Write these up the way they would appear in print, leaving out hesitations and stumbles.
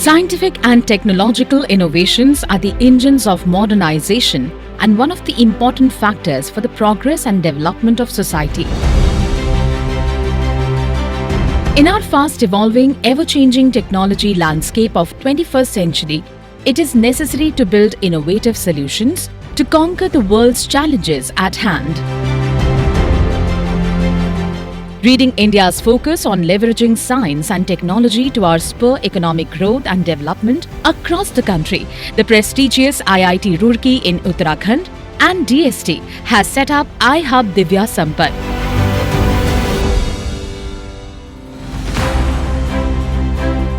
Scientific and technological innovations are the engines of modernization and one of the important factors for the progress and development of society. In our fast-evolving, ever-changing technology landscape of 21st century, it is necessary to build innovative solutions to conquer the world's challenges at hand. Reading India's focus on leveraging science and technology to our spur economic growth and development across the country, the prestigious IIT Roorkee in Uttarakhand and DST has set up iHub Divya Sampark.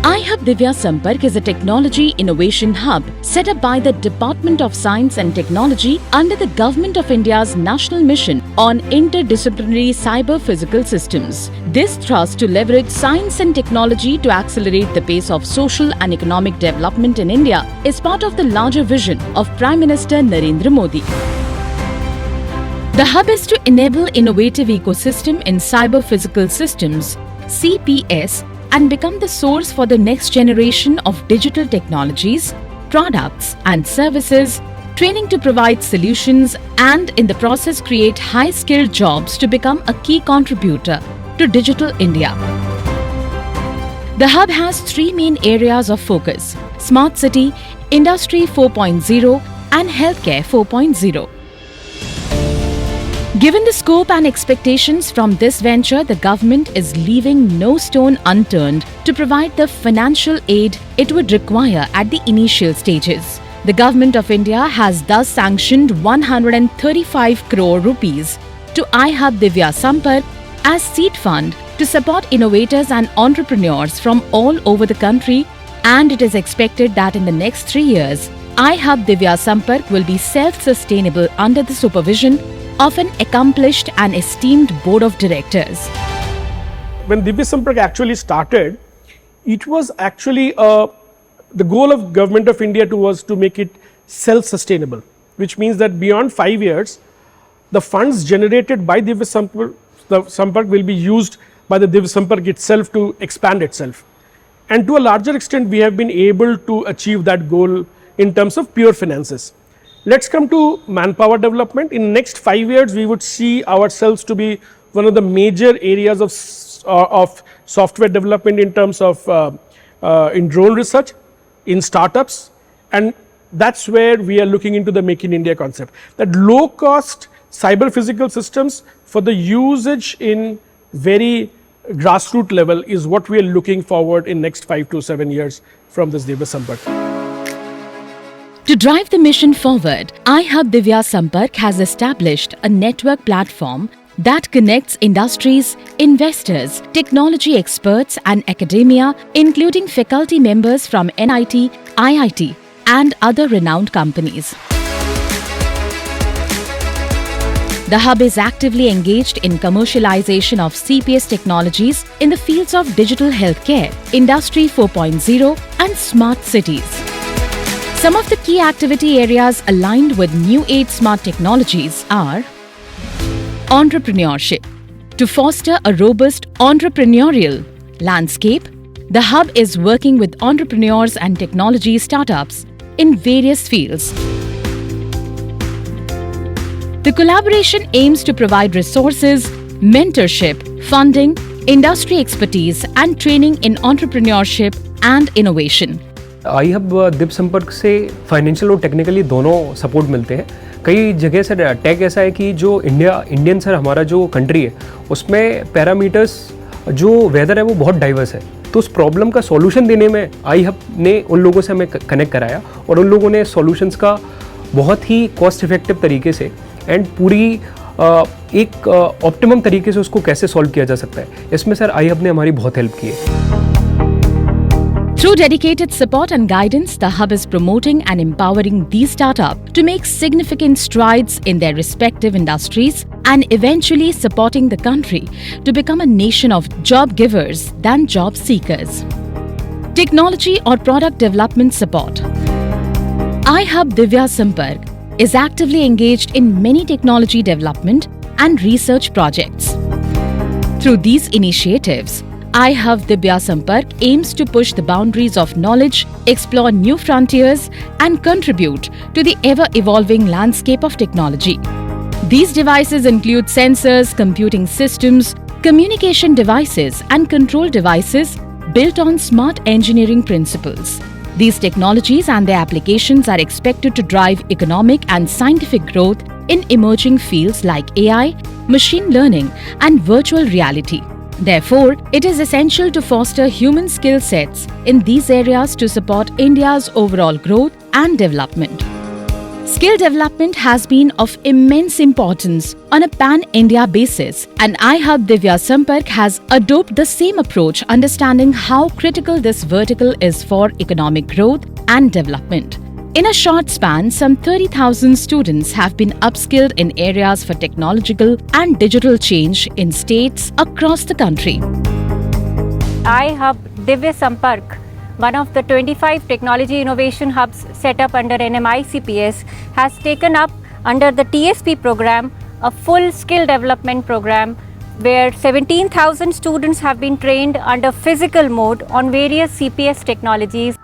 iHub Divya Sampark is a technology innovation hub set up by the Department of Science and Technology under the Government of India's National Mission on Interdisciplinary Cyber Physical Systems. This thrust to leverage science and technology to accelerate the pace of social and economic development in India is part of the larger vision of Prime Minister Narendra Modi. The hub is to enable innovative ecosystem in cyber physical systems, CPS, and become the source for the next generation of digital technologies, products and services, training to provide solutions, and in the process create high-skilled jobs to become a key contributor to Digital India. The hub has three main areas of focus: Smart City, Industry 4.0 and Healthcare 4.0. Given the scope and expectations from this venture, the government is leaving no stone unturned to provide the financial aid it would require at the initial stages. The Government of India has thus sanctioned 135 crore rupees to iHub Divya Sampark as seed fund to support innovators and entrepreneurs from all over the country, and it is expected that in the next 3 years, iHub Divya Sampark will be self-sustainable under the supervision of an accomplished and esteemed board of directors. When Divya Sampark actually started, it was actually the goal of Government of India was to make it self-sustainable, which means that beyond 5 years, the funds generated by Divya Sampark will be used by the Divya Sampark itself to expand itself. And to a larger extent, we have been able to achieve that goal in terms of pure finances. Let's come to manpower development. In next 5 years, we would see ourselves to be one of the major areas of software development in terms of in drone research, in startups, and that's where we are looking into the Make in India concept. That low cost cyber physical systems for the usage in very grassroots level is what we are looking forward in next 5 to 7 years from this Divya Sampark. To drive the mission forward, iHub Divya Sampark has established a network platform that connects industries, investors, technology experts and academia, including faculty members from NIT, IIT and other renowned companies. The hub is actively engaged in commercialization of CPS technologies in the fields of digital healthcare, Industry 4.0 and smart cities. Some of the key activity areas aligned with new age smart technologies are entrepreneurship. To foster a robust entrepreneurial landscape, the hub is working with entrepreneurs and technology startups in various fields. The collaboration aims to provide resources, mentorship, funding, industry expertise and training in entrepreneurship and innovation. iHub Divya संपर्क से financial और technically दोनों support मिलते हैं। कई जगह sir take ऐसा है कि जो इंडियन सर हमारा जो कंट्री है उसमें पैरामीटर्स जो वेदर है वो बहुत डाइवर्स है, तो उस प्रॉब्लम का सॉल्यूशन देने में iHub ने उन लोगों से हमें कनेक्ट कराया और उन लोगों ने सॉल्यूशंस का बहुत ही कॉस्ट इफेक्टिव तरीके से एंड पूरी एक ऑप्टिमम तरीके से उसको कैसे सॉल्व किया जा सकता है, इसमें सर iHub ने हमारी बहुत हेल्प की है। Through dedicated support and guidance, the hub is promoting and empowering these startups to make significant strides in their respective industries and eventually supporting the country to become a nation of job givers than job seekers. Technology or product development support. iHub Divya Sampark is actively engaged in many technology development and research projects. Through these initiatives, iHub Dibya Sampark aims to push the boundaries of knowledge, explore new frontiers, and contribute to the ever-evolving landscape of technology. These devices include sensors, computing systems, communication devices, and control devices built on smart engineering principles. These technologies and their applications are expected to drive economic and scientific growth in emerging fields like AI, machine learning, and virtual reality. Therefore, it is essential to foster human skill sets in these areas to support India's overall growth and development. Skill development has been of immense importance on a pan-India basis, and iHub Dibya Sampark has adopted the same approach, understanding how critical this vertical is for economic growth and development. In a short span, some 30,000 students have been upskilled in areas for technological and digital change in states across the country. iHub Dibya Sampark, one of the 25 technology innovation hubs set up under NMICPS, has taken up under the TSP program a full skill development program where 17,000 students have been trained under physical mode on various CPS technologies.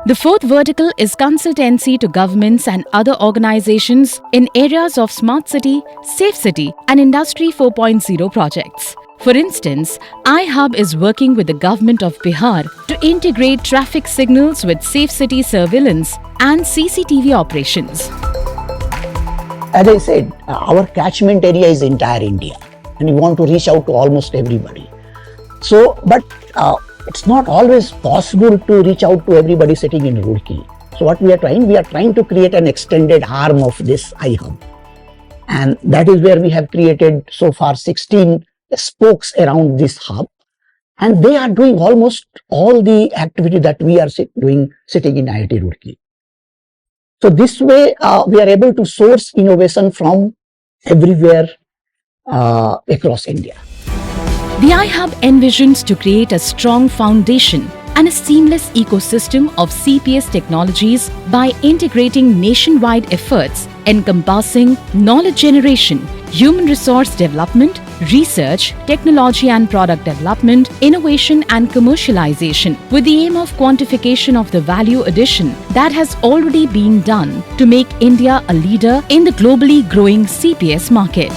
The fourth vertical is consultancy to governments and other organizations in areas of smart city, safe city, and Industry 4.0 projects. For instance, iHub is working with the government of Bihar to integrate traffic signals with safe city surveillance and CCTV operations. As I said, our catchment area is entire India, and we want to reach out to almost everybody. So, but it's not always possible to reach out to everybody sitting in Roorkee. So what we are trying to create an extended arm of this iHub. And that is where we have created so far 16 spokes around this hub. And they are doing almost all the activity that we are doing sitting in IIT Roorkee. So this way, we are able to source innovation from everywhere across India. The iHub envisions to create a strong foundation and a seamless ecosystem of CPS technologies by integrating nationwide efforts encompassing knowledge generation, human resource development, research, technology and product development, innovation and commercialization, with the aim of quantification of the value addition that has already been done to make India a leader in the globally growing CPS market.